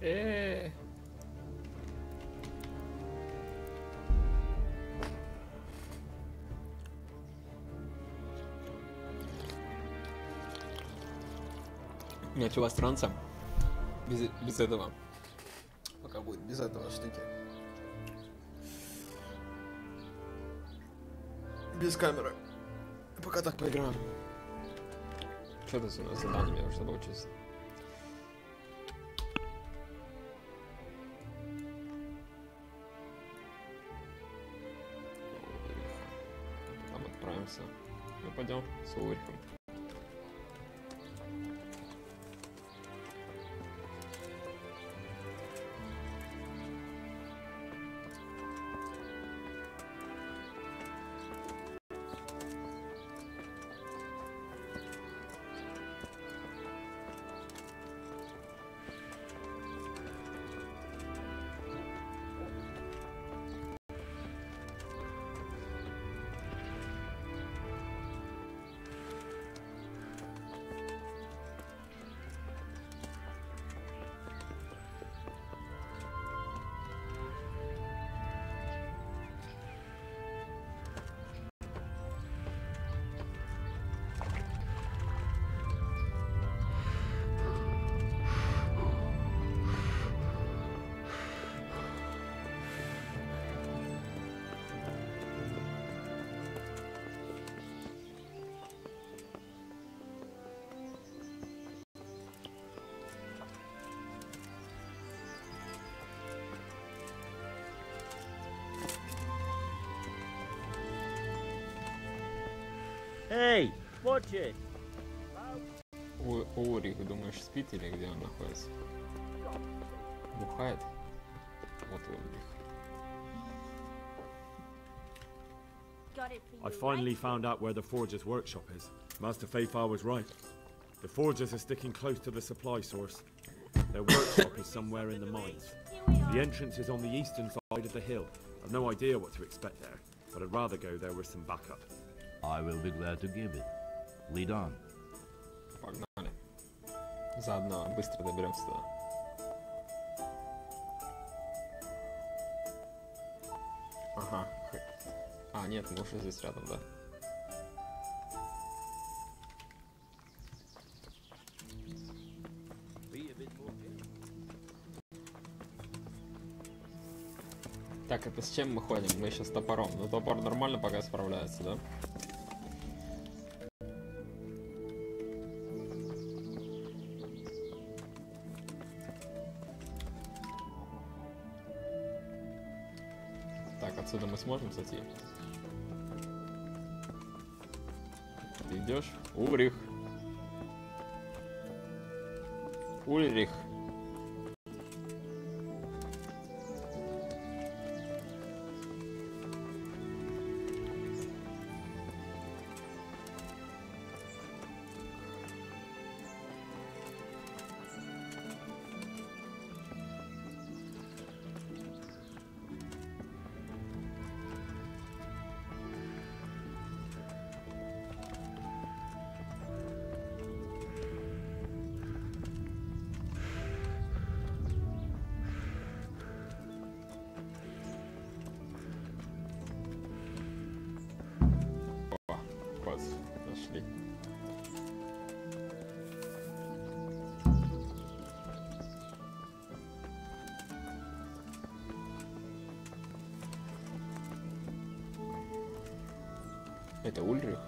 Нет, у вас странца без этого. Пока будет без этого штуки. Без камеры. Пока так поиграем. Что тут у нас задание, мне чтобы учиться? Там отправимся. Мы пойдем с Урихом. Эй, watch it! Урих, думаешь, спит или где он находится? Бухает? Вот Урих. I finally found out where the Forger's workshop is. Master Fayfar was right. The Forgers are sticking close to the supply source. Their workshop is somewhere in the mines. The entrance is on the eastern side of the hill. I've no idea what to expect there, but I'd rather go there with some backup. I will be glad to give it. Lead on. Погнали. Заодно быстро доберемся туда. Ага. А, нет, мы уже здесь рядом, да? Так, это с чем мы ходим? Мы сейчас топором. Но топор нормально пока справляется, да? Так, отсюда мы сможем зайти? Ты идешь? Урих. Ульрих. Нашли. Это Ульрих?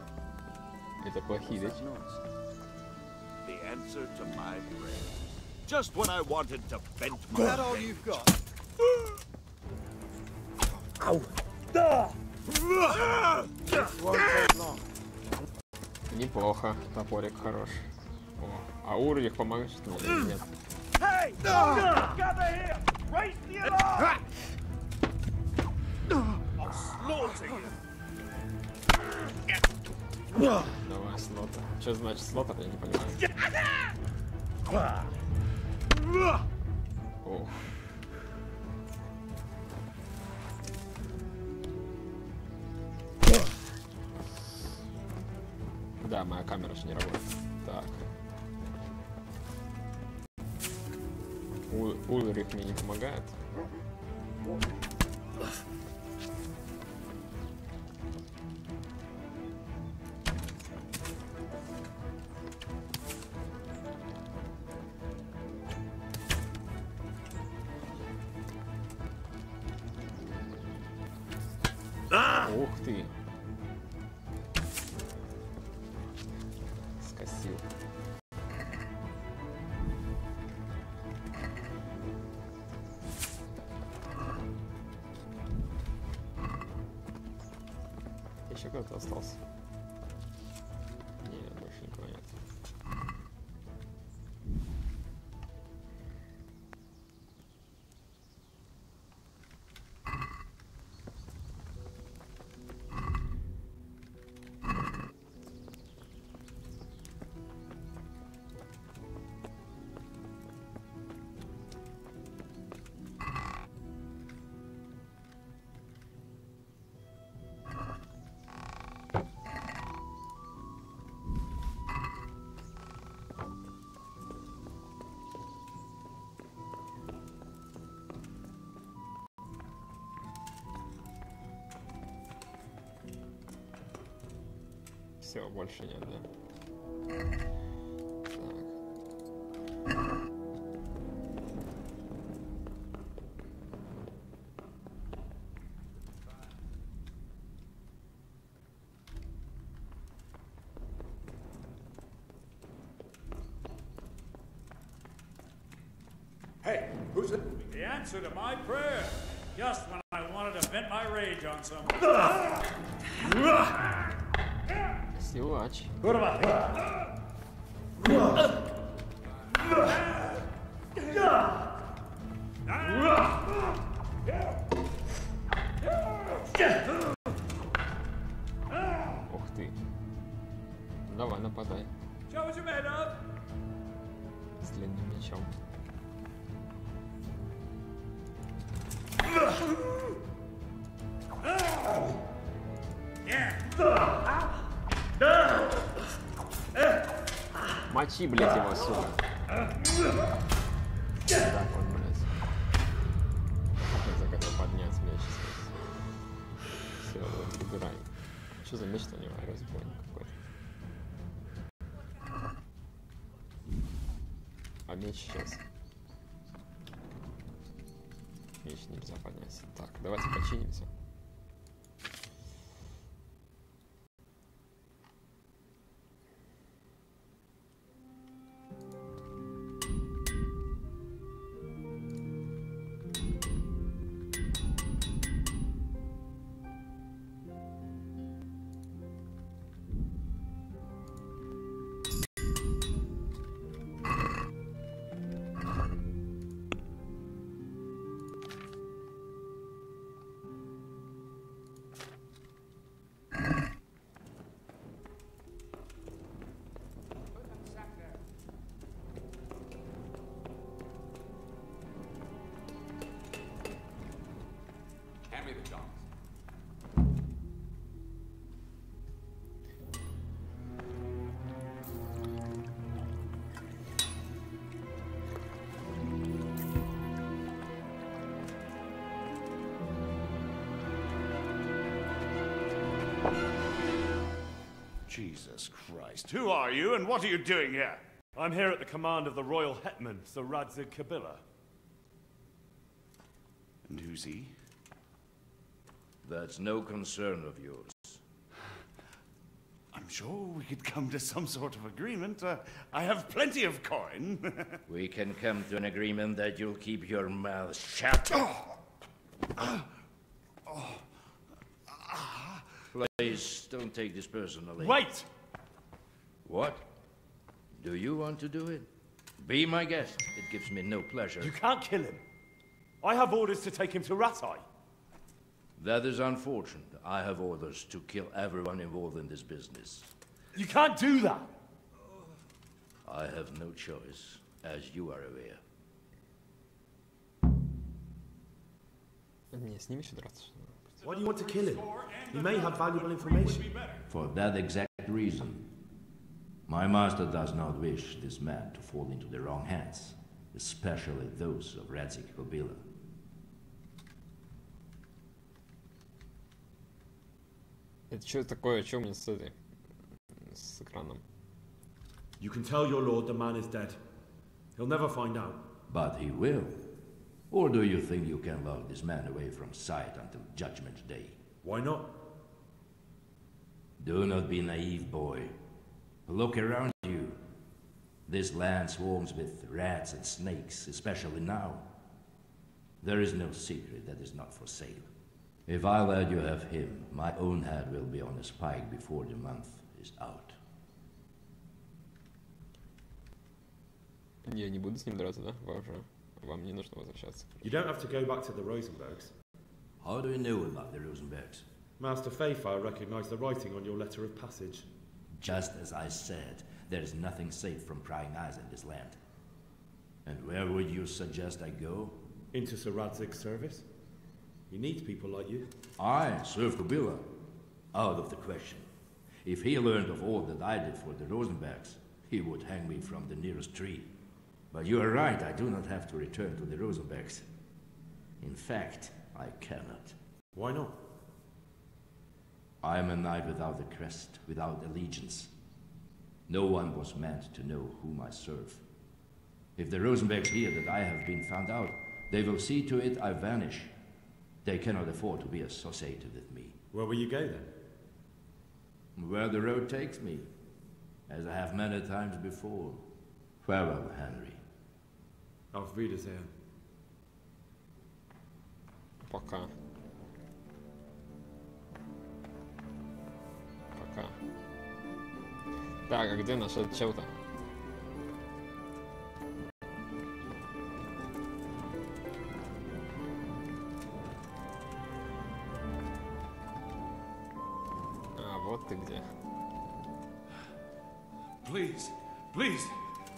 Это плохие вещи? The answer to my prayer. Just when I wanted to vent my Is that all you've got? Ow! This won't take long. Неплохо, топорик хорош. О, а Ульрих помогает мне или нет? Hey! Gather here! Raise the alarm! I'll slaughter you! Давай, слотер. Что значит слотер, я не понимаю. О. Да, моя камера же не работает. Так. Ульрих мне не помогает. Ух ты! Скосил. Еще кто-то остался? Нет, больше никого нет. Все, больше нет, да? Так. Hey, who's it? The answer to my prayer. Just when I wanted to vent my rage on someone. Силач. Ух ты. Давай, нападай. С длинным мечом. Мочи, блядь, его, сука. Так вот, блядь. Захотел поднять меч. Все, вот, убирай. Что за меч-то у него? Разбойник какой-то. А меч сейчас. Меч нельзя поднять. Так, давайте починимся. Jesus Christ. Who are you and what are you doing here? I'm here at the command of the royal hetman, Sir Radzig Kabila. And who's he? That's no concern of yours. I'm sure we could come to some sort of agreement. I have plenty of coin. We can come to an agreement that you'll keep your mouth shut. Please, don't take this personally. Wait! What? Do you want to do it? Be my guest. It gives me no pleasure. You can't kill him. I have orders to take him to Ratai. That is unfortunate. I have orders to kill everyone involved in this business. You can't do that! I have no choice, as you are aware. Не, с ним еще драться. Why do you want to kill him? He may have valuable information. For that exact reason. My master does not wish this man to fall into the wrong hands. especially those of Radzik Kobila. Это что такое? Что у меня с этой... с экраном? You can tell your lord the man is dead. He'll never find out. But he will. Or do you think you can lock this man away from sight until Judgment Day? Why not? Do not be naive, boy. Look around you. This land swarms with rats and snakes, especially now. There is no secret that is not for sale. If I let you have him, my own head will be on a spike before the month is out. Я не буду с ним драться, да? Вам не нужно возвращаться. You don't have to go back to the Rosenbergs. How do you know about the Rosenbergs? Master Fayfire recognized the writing on your letter of passage. Just as I said, there is nothing safe from prying eyes in this land. And where would you suggest I go? Into Sir Radzig's service. He needs people like you. I serve Kobila. Out of the question. If he learned of all that I did for the Rosenbergs, he would hang me from the nearest tree. But you are right, I do not have to return to the Rosenbergs. In fact, I cannot. Why not? I am a knight without a crest, without allegiance. No one was meant to know whom I serve. If the Rosenbergs hear that I have been found out, they will see to it I vanish. They cannot afford to be associated with me. Where will you go then? Where the road takes me, as I have many times before. Farewell, Henry. Auf Wiedersehen. Пока. Пока. Так, а где наш отчет-то? А, вот ты где. Please, please.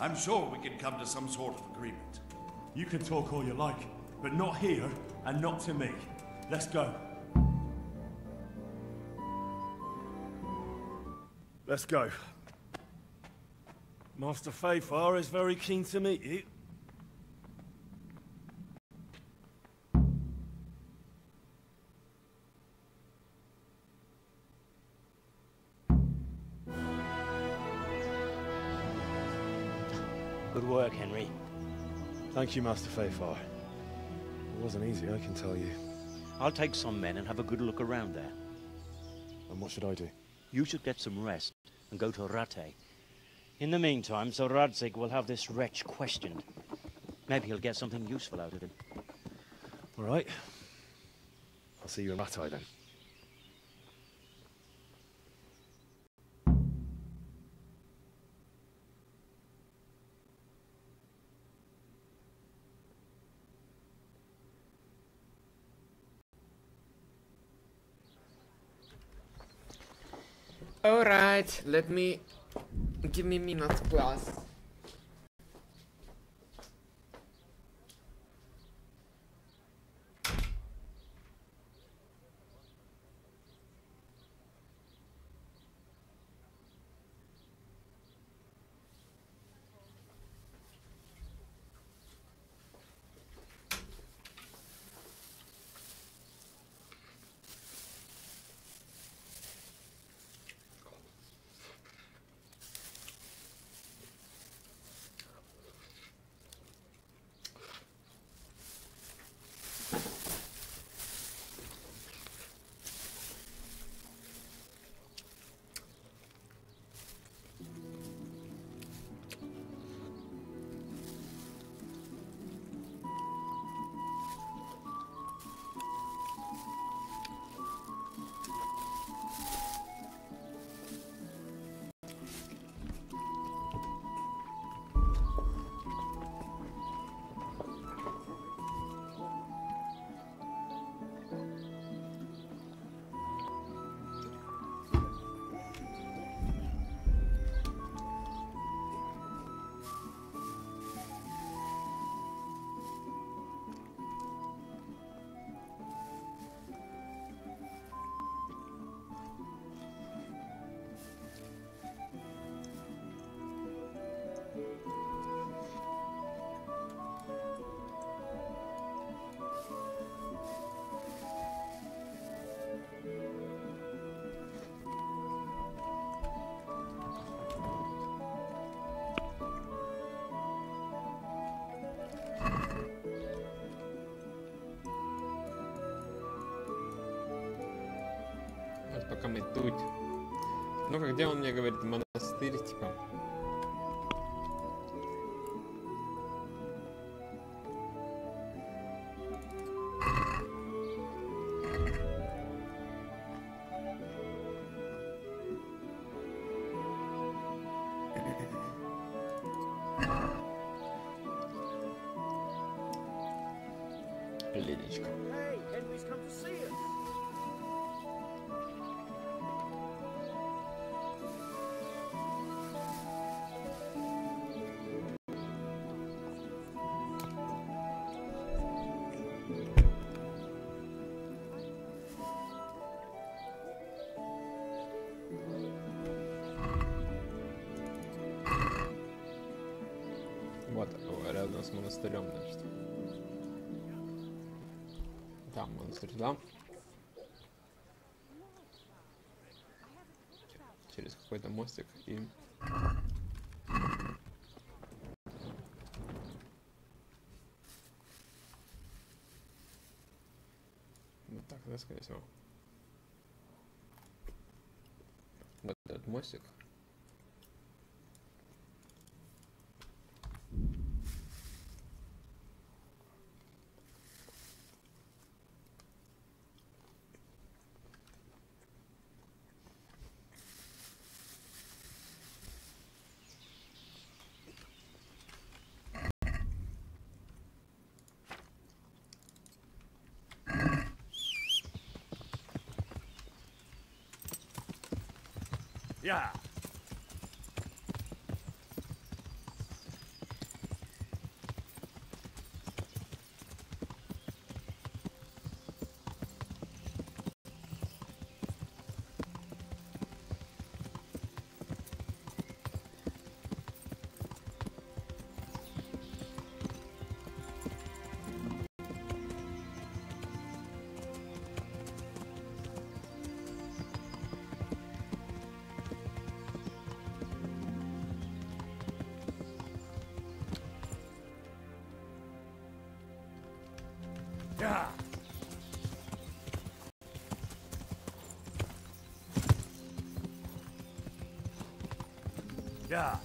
I'm sure we can come to some sort of agreement. You can talk all you like, but not here and not to me. Let's go. Let's go. Master Fayfire is very keen to meet you. Good work, Henry. Thank you, Master Fayfire. It wasn't easy, I can tell you. I'll take some men and have a good look around there. And what should I do? You should get some rest and go to Rate. In the meantime, Sir Radzig will have this wretch questioned. Maybe he'll get something useful out of him. All right. I'll see you in Rattay then. Alright, give me a minute, class. Вот пока мы тут. Ну-ка, где он мне говорит? Монастырь, типа. Ледечка. Hey, Henry's come to see us. Вот, рядом с монастырем, значит. Там монастырь, да? Через какой-то мостик и... Вот так, да, скорее всего. Вот этот мостик. Yeah. Yeah. Yeah.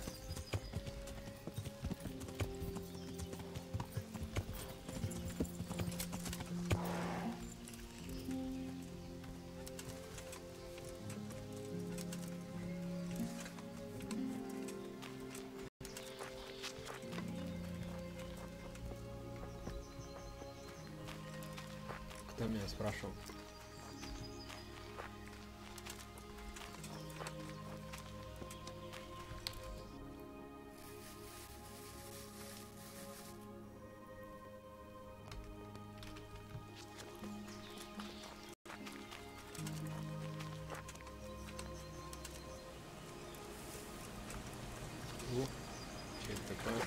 Кто меня спрашивал? Что это такое?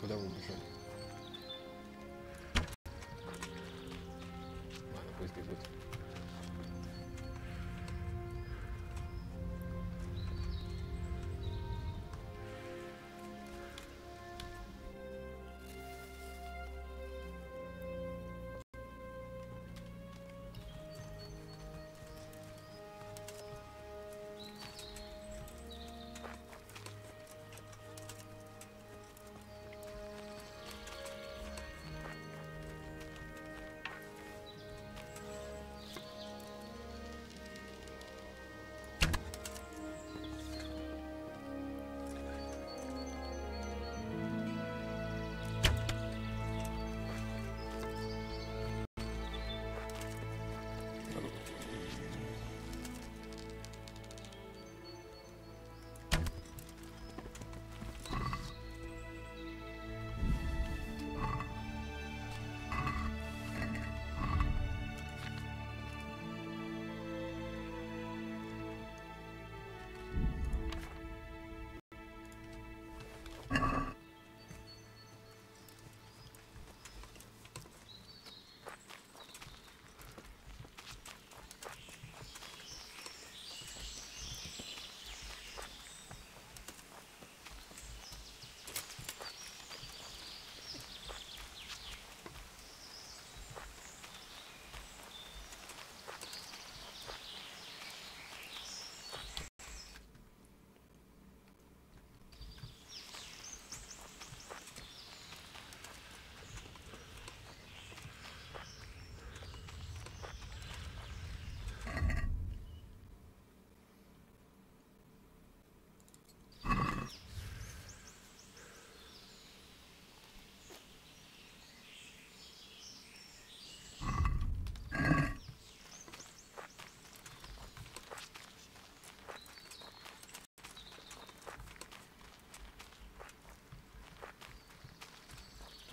куда вы убежали? Ладно, пусть бегут.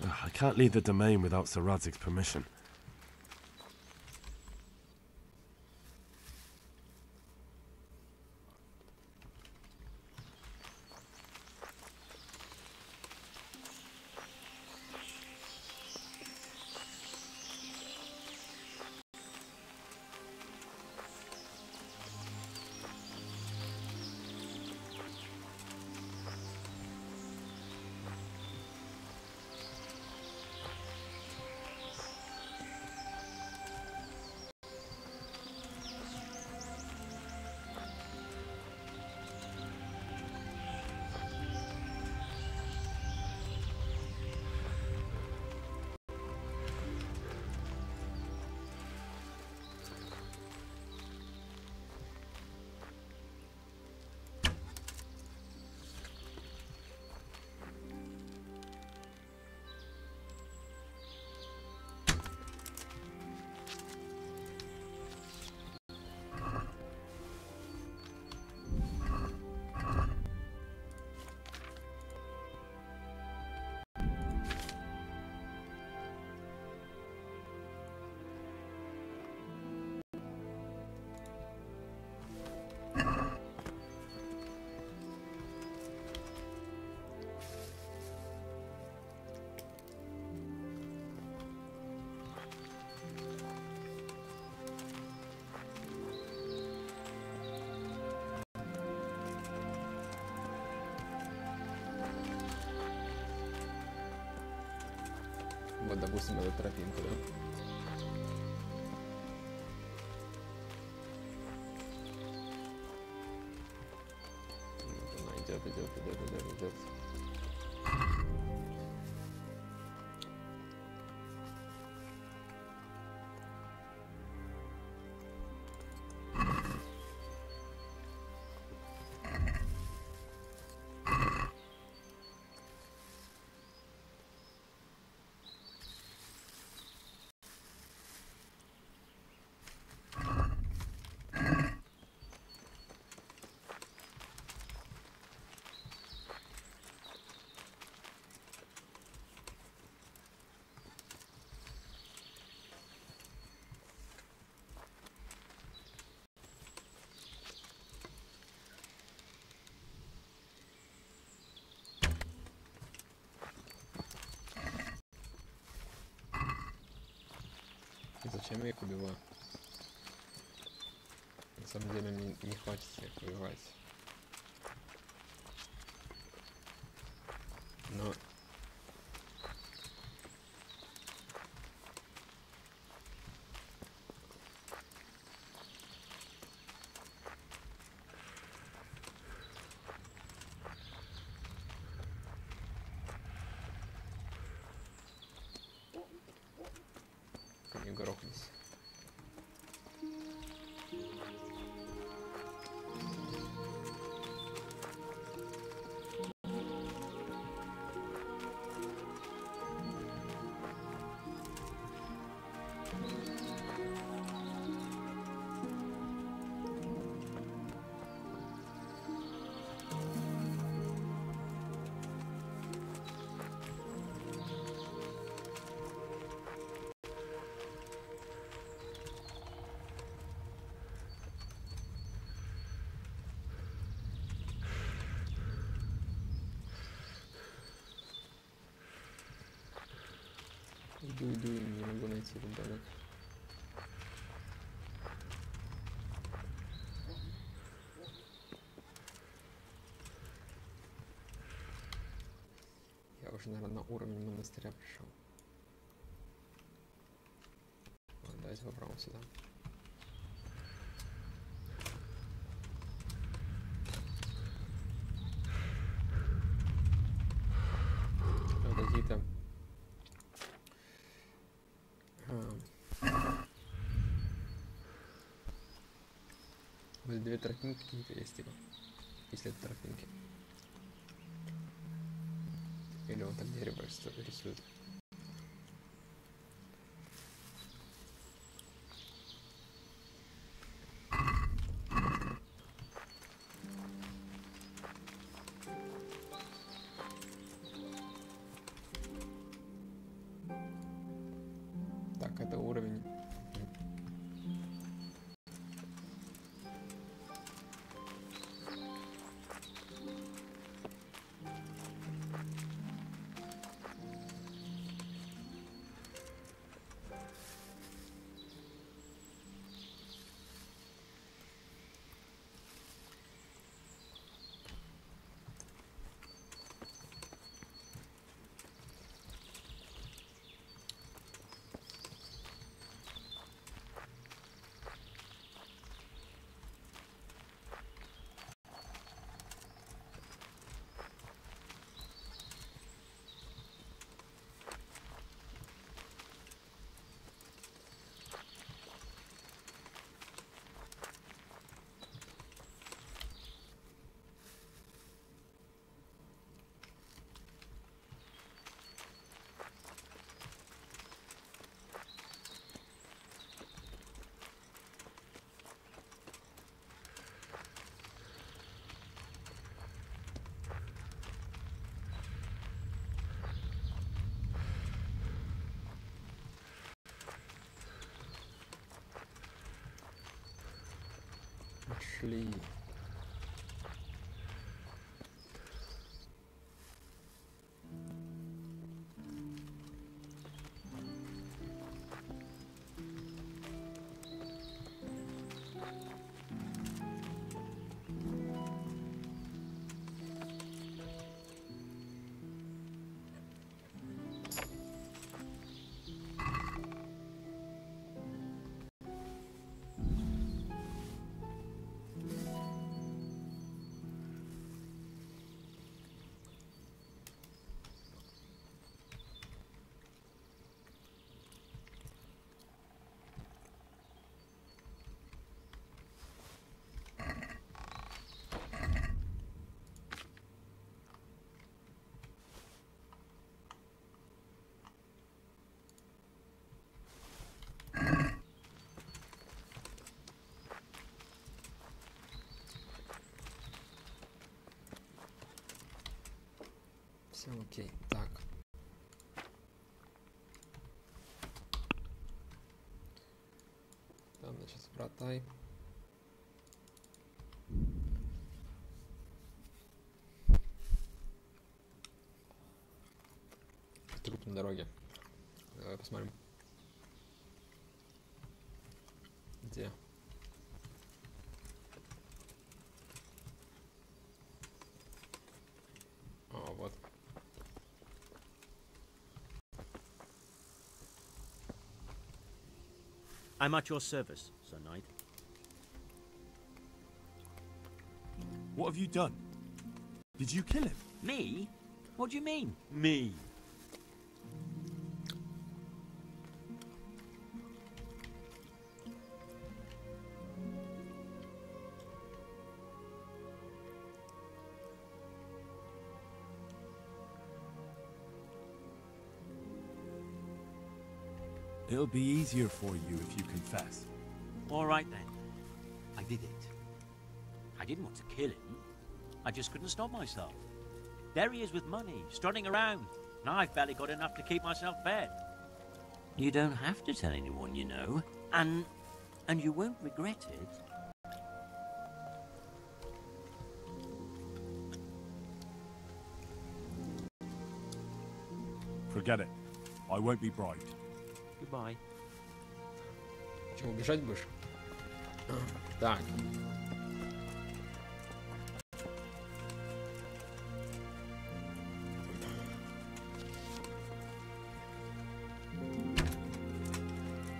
I can't leave the domain without Sir Radzig's permission. Вот, допустим, эта тропинка, да? Вот она идет. Зачем я их убиваю? На самом деле мне не хватит их убивать. Но... не грохнись. Иду, не могу найти этот домик. Я уже, наверное, на уровень монастыря пришел. Ладно, давайте попробуем сюда. Какие-то... Две тропинки какие-то есть, типа. Если это тропинки. Или он так дерево рисует. Так, это уровень. Шли. Все окей. Так. Там, значит, сбратай. Труп на дороге. Давай посмотрим. Где? А, вот. I'm at your service, Sir Knight. What have you done? Did you kill him? Me? What do you mean, me? It'll be easier for you if you confess. All right then. I did it. I didn't want to kill him. I just couldn't stop myself. There he is with money, strutting around, and I've barely got enough to keep myself fed. You don't have to tell anyone, you know. And you won't regret it. Forget it. I won't be bribed. Goodbye. Чего, убежать будешь? Так.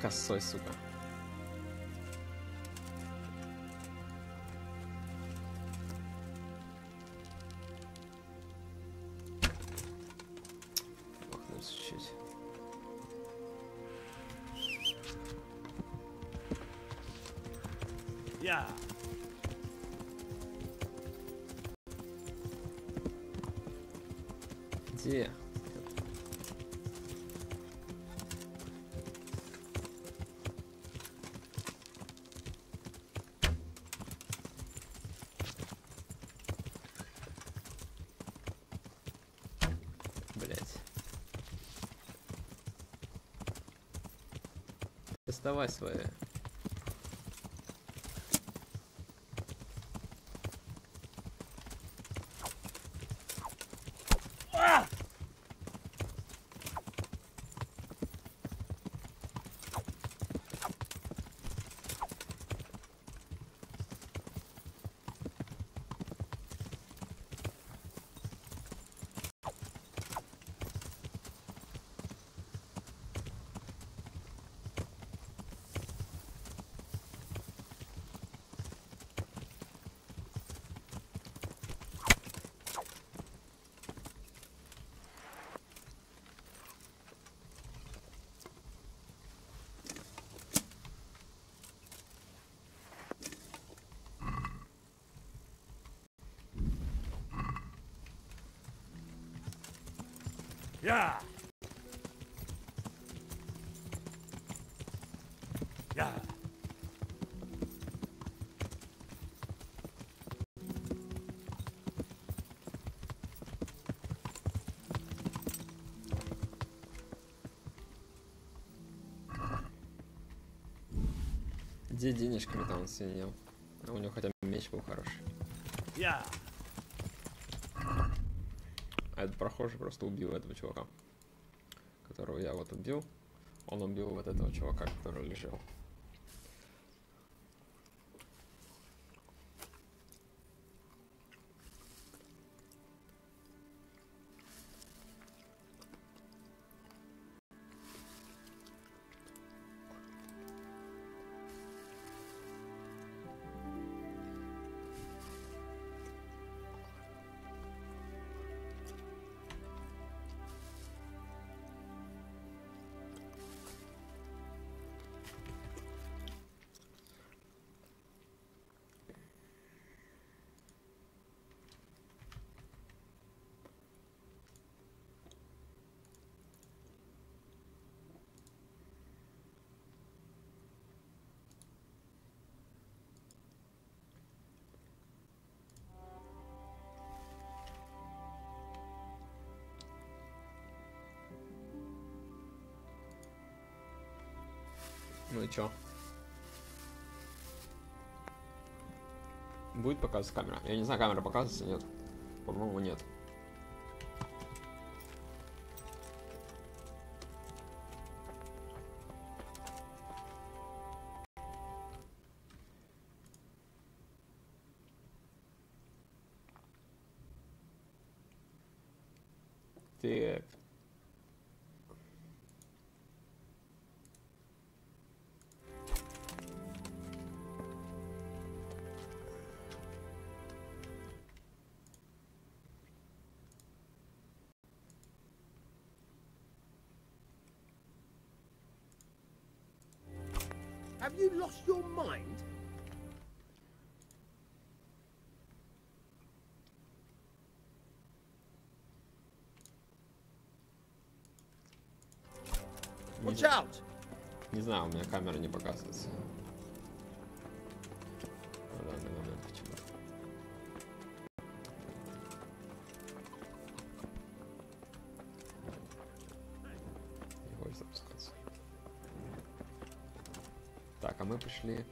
Косой, сука. Махнулся чуть. Yeah. Где? Блять. Доставай свои. Yeah. Yeah. Где денежками там свинил? А у него хотя бы меч был хороший. Yeah. А этот прохожий просто убил этого чувака, которого я вот убил. Он убил вот этого чувака, который лежал. Ну и чё? Будет показываться камера? Я не знаю, камера показывается, нет. По-моему, нет. Так. Have you lost your mind? Watch out! Не знаю, у меня камера не показывается. На данный момент почему. Не хочет запускаться. Так, а мы пришли.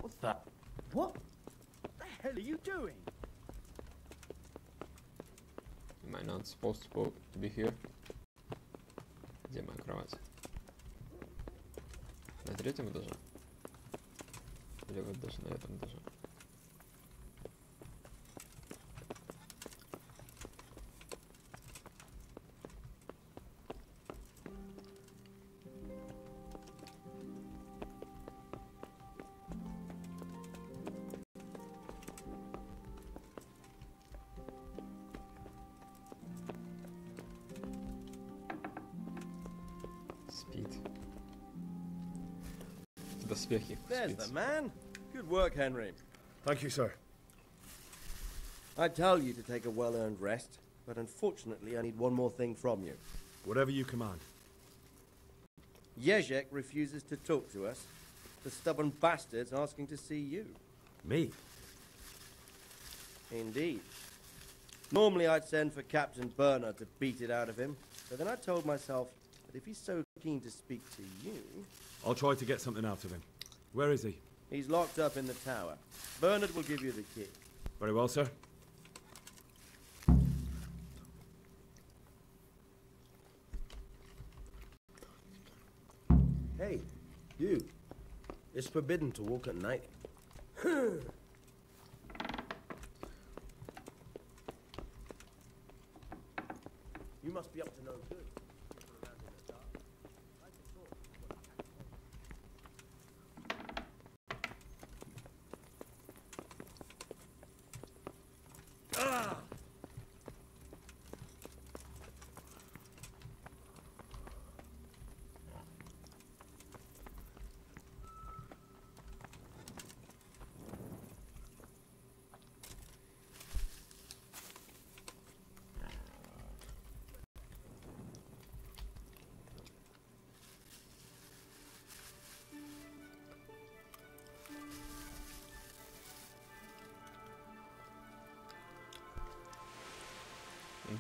What's that? What the hell are you doing? Am I not supposed to be here? Где моя кровать? На третьем этаже? Или вот даже на этом этаже? Спит. В доспехе There's спит. the man. Good work, Henry. Thank you, sir. I tell you to take a well-earned rest, but unfortunately I need one more thing from you. Whatever you command. Jezek refuses to talk to us. The stubborn bastard's asking to see you. Me? Indeed. Normally I'd send for Captain Burner to beat it out of him, but then I told myself that if he's so keen to speak to you... I'll try to get something out of him. Where is he? He's locked up in the tower. Bernard will give you the key. Very well, sir. Hey, you. It's forbidden to walk at night. You must be up to no good.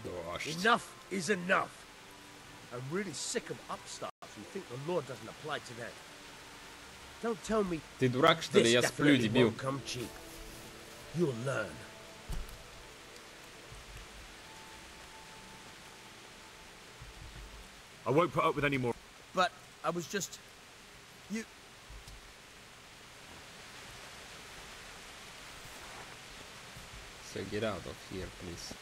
Дождь. Enough is enough. I'm really sick of upstarts who think the law doesn't apply to them. Don't tell me Ты дурак, что ли? this Я сплю, definitely дебил. won't come cheap. You'll learn. I won't put up with any more. But I was just... You... So get out of here, please.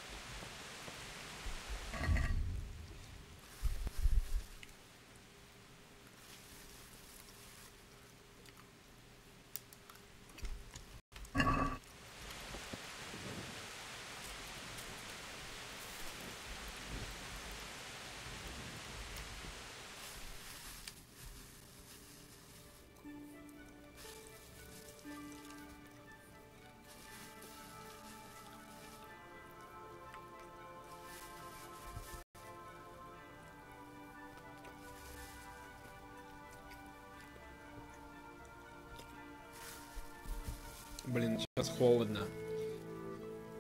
Блин, сейчас холодно.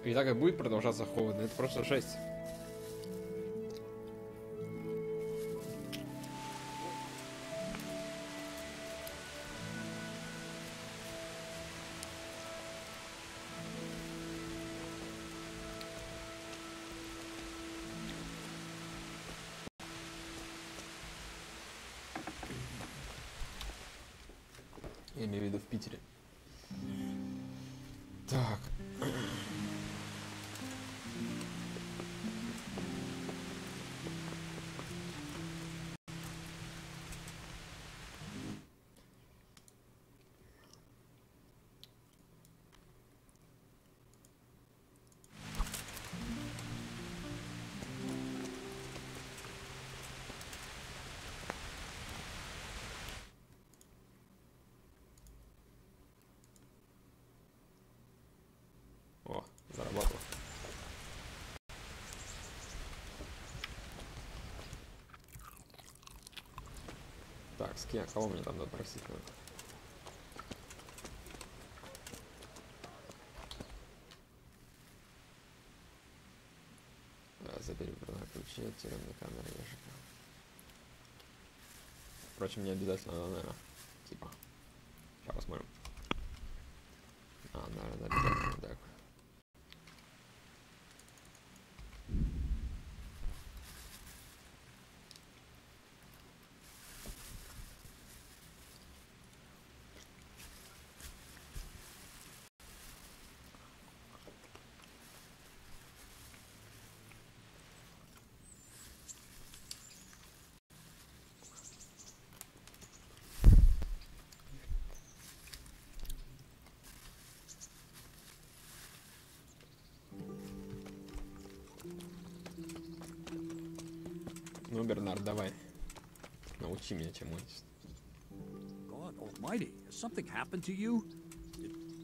И так и будет продолжаться холодно. Это просто жесть. Я имею в виду в Питере. Так. О, заработал. Так, кого мне там допросить надо? Забери ключи от тюремной камеры ежика. Впрочем, не обязательно, наверное. Типа. Сейчас посмотрим. Наверное, обязательно, так. Ну, Бернард, давай. Научи меня чему-нибудь. God almighty, has something happened to you?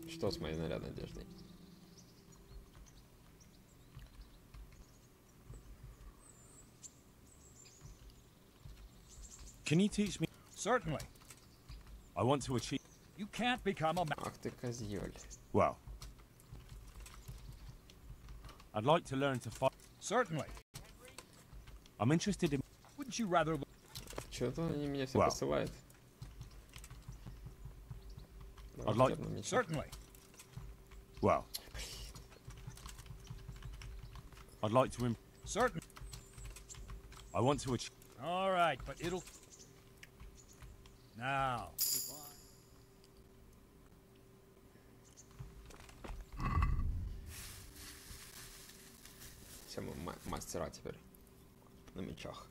Что с моей нарядной одеждой? Can you teach me? Certainly. I want to achieve. You can't become a Ах ты козёль. Well, I'd like to learn to fight. Certainly. I'm interested in. Wouldn't you rather... Чё-то они меня все Wow. посылают. I'd like. Certainly. Well, I'd like to. Certain. I want to achieve. All right, but it'll... Now. Goodbye. Все мы мастера теперь на мечах.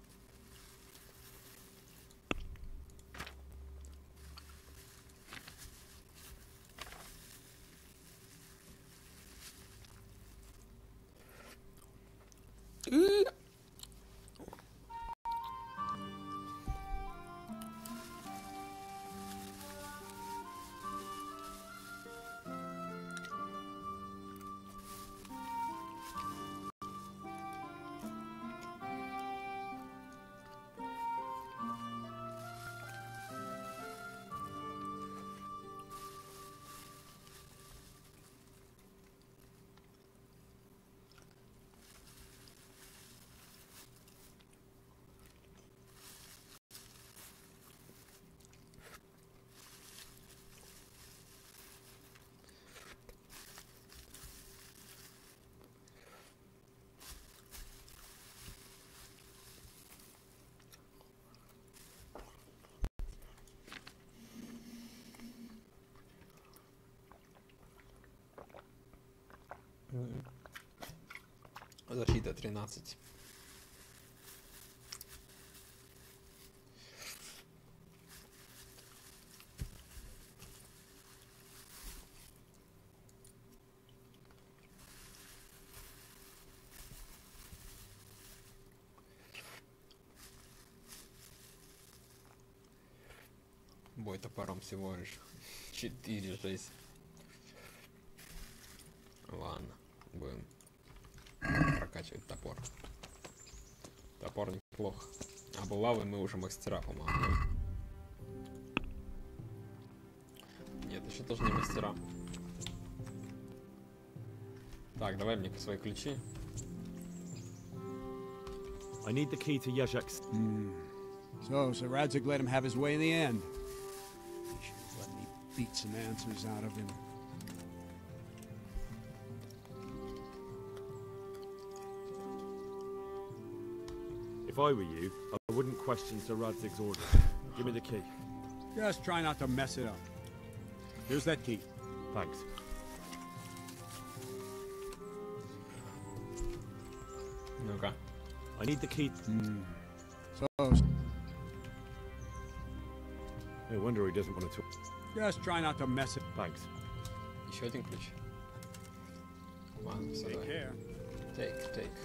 Защита 13. Бой топором всего лишь 4 жесть. Ладно, будем прокачивать топор. Топор неплохо. А булавы мы уже мастера, по-моему. Нет, еще тоже не мастера. Так, давай мне свои ключи. I need the key to Yezhek's. So Sir Radzig let him have his way in the end. He should have let me beat some answers out of him. If I were you, I wouldn't question Sir Radzig's orders. Give me the key. Just try not to mess it up. Here's that key. Thanks. Ну-ка. I need the key. So, No wonder he doesn't want to talk. just try not to mess it. Thanks. Еще один ключ. Ладно, все, Take давай. care. Take.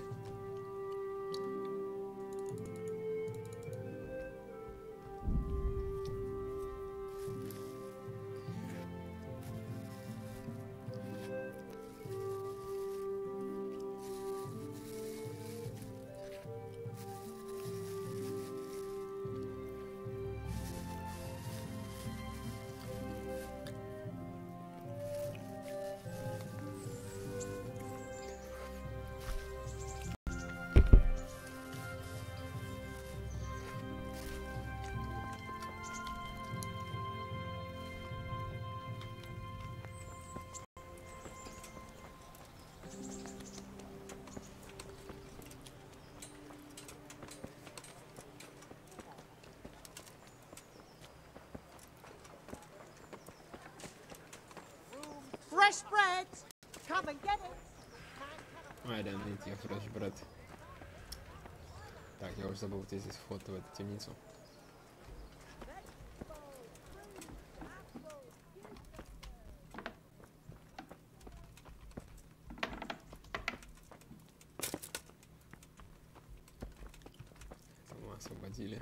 Fresh bread! Come and get it! I don't need your fresh bread. Так, я уже забыл, где здесь вход в эту темницу. Это мы освободили.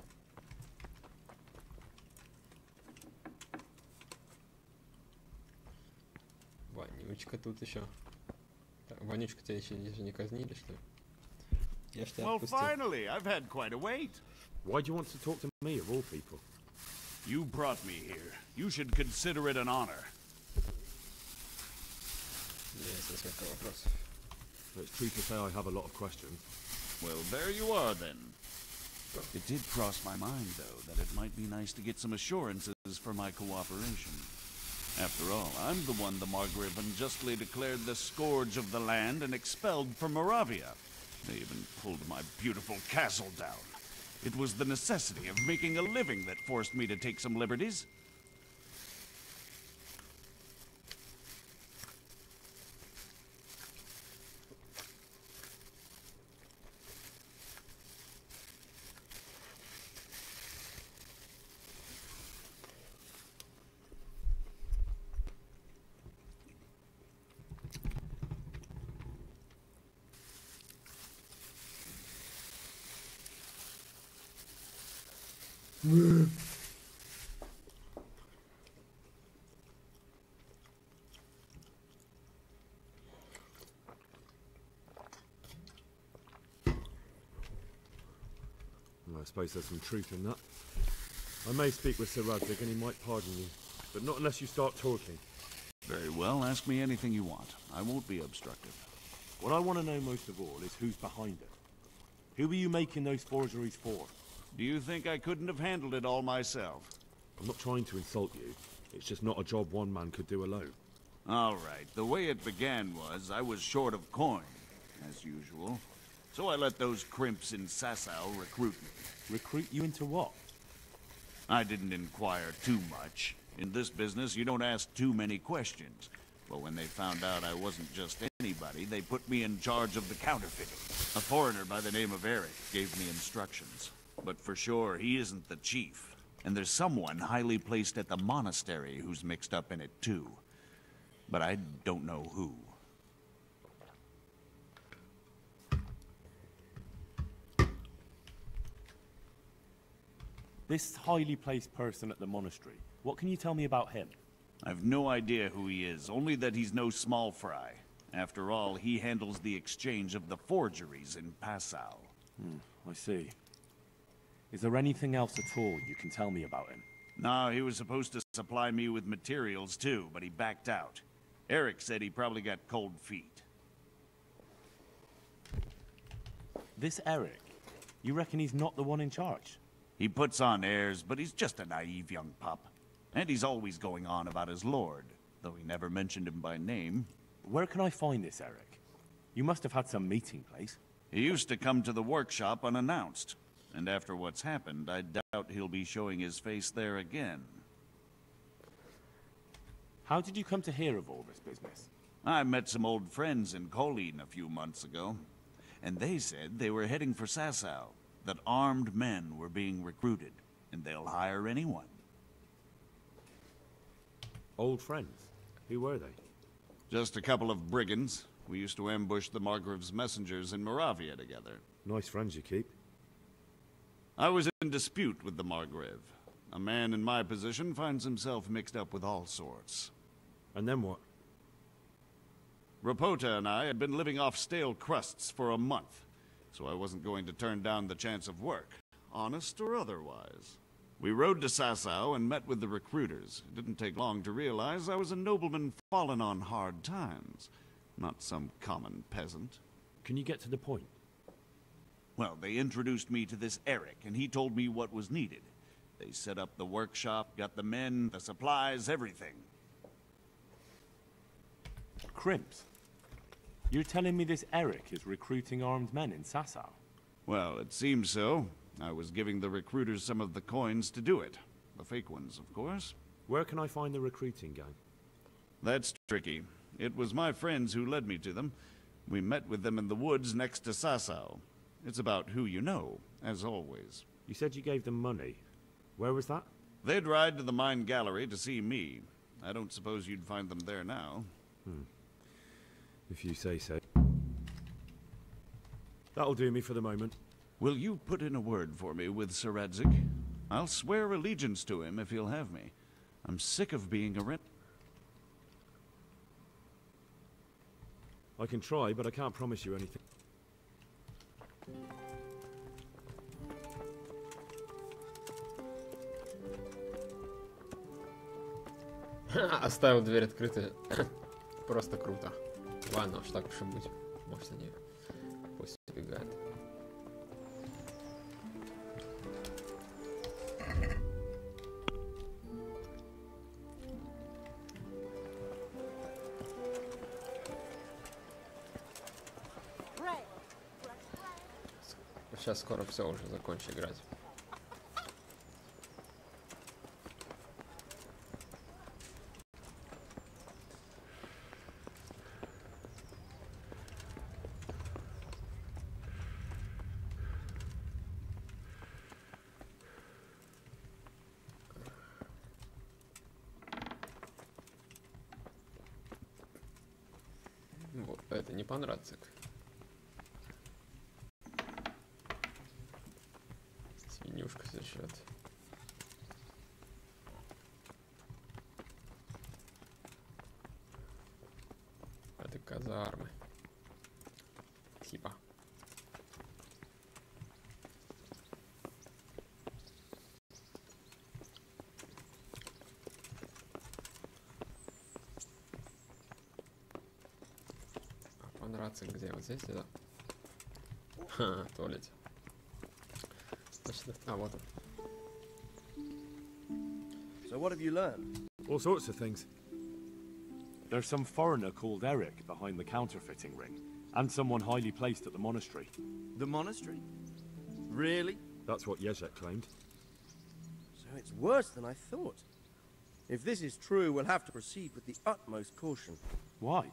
Вонючка тут еще. Так, вонючка, тебя еще не казнили, что ли? Я ж тебя Well, отпустил. finally, I've had quite a wait. Why do you want to talk to me, of all people? You brought me here. You should consider it an honor. Есть несколько вопросов. It's true to say I have a lot of questions. Well, there you are then. It did cross my mind, though, that it might be nice to get some assurances for my cooperation. After all, I'm the one the Margraven justly declared the scourge of the land and expelled from Moravia. They even pulled my beautiful castle down. It was the necessity of making a living that forced me to take some liberties. I suppose there's some truth in that. I may speak with Sir Radzig and he might pardon you, but not unless you start talking. Very well, ask me anything you want. I won't be obstructive. What I want to know most of all is who's behind it. Who are you making those forgeries for? Do you think I couldn't have handled it all myself? I'm not trying to insult you. It's just not a job one man could do alone. All right, the way it began was I was short of coin, as usual. So I let those crimps in Sasau recruit me. Recruit you into what? I didn't inquire too much. In this business, you don't ask too many questions. But when they found out I wasn't just anybody, they put me in charge of the counterfeiting. A foreigner by the name of Eric gave me instructions. But for sure, he isn't the chief. And there's someone highly placed at the monastery who's mixed up in it too. But I don't know who. This highly placed person at the monastery. What can you tell me about him? I've no idea who he is, only that he's no small fry. After all, he handles the exchange of the forgeries in Passau. I see. Is there anything else at all you can tell me about him? No, he was supposed to supply me with materials too, but he backed out. Eric said he probably got cold feet. This Eric, you reckon he's not the one in charge? He puts on airs, but he's just a naive young pup. And he's always going on about his lord, though he never mentioned him by name. Where can I find this Eric? You must have had some meeting place. He used to come to the workshop unannounced. And after what's happened, I doubt he'll be showing his face there again. How did you come to hear of all this business? I met some old friends in Colleen a few months ago, and they said they were heading for Sasau, that armed men were being recruited, and they'll hire anyone. Old friends? Who were they? Just a couple of brigands. We used to ambush the Margrave's messengers in Moravia together. Nice friends you keep. I was in dispute with the Margrave. A man in my position finds himself mixed up with all sorts. And then what? Rapota and I had been living off stale crusts for a month, so I wasn't going to turn down the chance of work, honest or otherwise. We rode to Sasau and met with the recruiters. It didn't take long to realize I was a nobleman fallen on hard times, not some common peasant. Can you get to the point? Well, they introduced me to this Eric, and he told me what was needed. They set up the workshop, got the men, the supplies, everything. Crimps? You're telling me this Eric is recruiting armed men in Sasau? Well, it seems so. I was giving the recruiters some of the coins to do it. The fake ones, of course. Where can I find the recruiting gang? That's tricky. It was my friends who led me to them. We met with them in the woods next to Sasau. It's about who you know, as always. You said you gave them money. Where was that? They'd ride to the mine gallery to see me. I don't suppose you'd find them there now. If you say so. That'll do me for the moment. Will you put in a word for me with Sir Radzig? I'll swear allegiance to him if he'll have me. I'm sick of being a rent. I can try, but I can't promise you anything. Оставил дверь открытой. Просто круто. Ладно, уж так уж и быть. Может, они пусть убегают. Сейчас скоро все уже закончу играть. Вот, это не понравится. Свинюшка зачет. Это казармы. Типа. Понравится где? Вот здесь, да? Ха, в туалете. Точно. А, вот он. So what have you learned? All sorts of things. There's some foreigner called Eric behind the counterfeiting ring, and someone highly placed at the monastery. The monastery? Really? That's what Jezek claimed. So it's worse than I thought. If this is true, we'll have to proceed with the utmost caution. Why?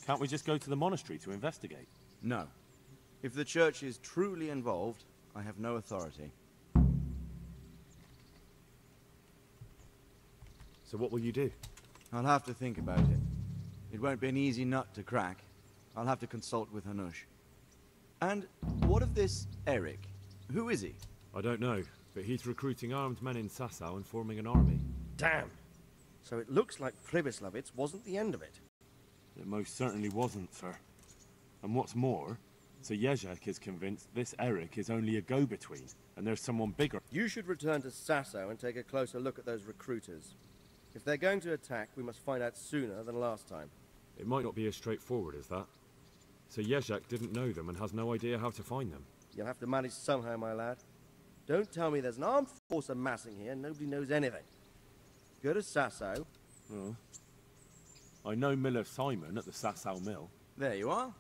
Can't we just go to the monastery to investigate? No. If the church is truly involved, I have no authority. So what will you do? I'll have to think about it. It won't be an easy nut to crack. I'll have to consult with Hanush. And what of this Eric? Who is he? I don't know, but he's recruiting armed men in Sasau and forming an army. Damn! So it looks like Pribyslavitz wasn't the end of it. It most certainly wasn't, sir. And what's more, Sir Jezek is convinced this Eric is only a go-between, and there's someone bigger. You should return to Sasau and take a closer look at those recruiters. If they're going to attack, we must find out sooner than last time. It might not be as straightforward as that. So Jezek didn't know them and has no idea how to find them. You'll have to manage somehow, my lad. Don't tell me there's an armed force amassing here and nobody knows anything. Go to Sasau. Oh. I know Miller Simon at the Sasau Mill. There you are.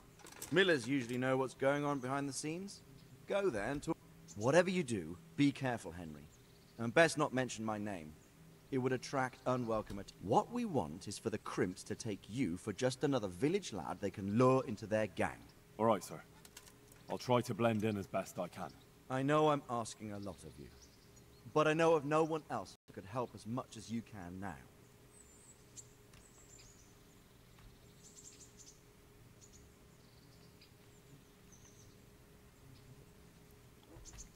Millers usually know what's going on behind the scenes. Go there and talk. Whatever you do, be careful, Henry. And best not mention my name. It would attract unwelcome attention. What we want is for the Crimps to take you for just another village lad they can lure into their gang. All right, sir. I'll try to blend in as best I can. I know I'm asking a lot of you, but I know of no one else who could help as much as you can now.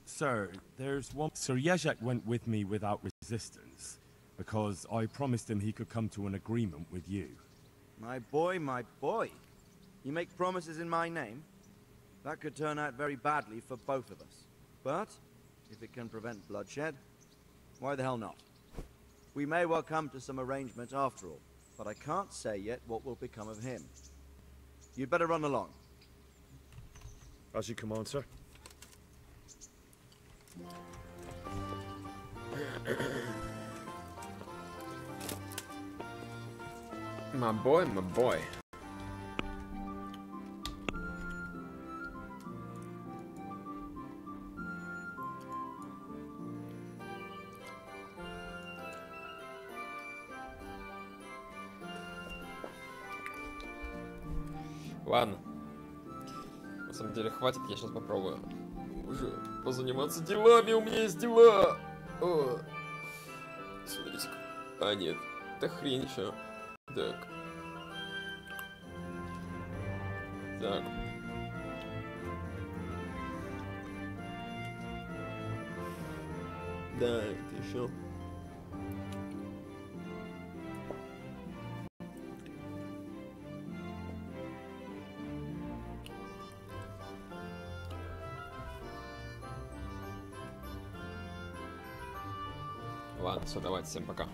Sir, there's one... Sir Jezek went with me without resistance, because I promised him he could come to an agreement with you. My boy, my boy. You make promises in my name? That could turn out very badly for both of us. But, if it can prevent bloodshed, why the hell not? We may well come to some arrangement after all, but I can't say yet what will become of him. You'd better run along. As you command, sir. My boy, my boy. Ладно. На самом деле хватит, я сейчас попробую уже позаниматься делами, у меня есть дела. О. Смотрите-ка. А, нет. Да хрень еще. Так. Так. Да, это еще. Ладно, все, давайте, всем пока.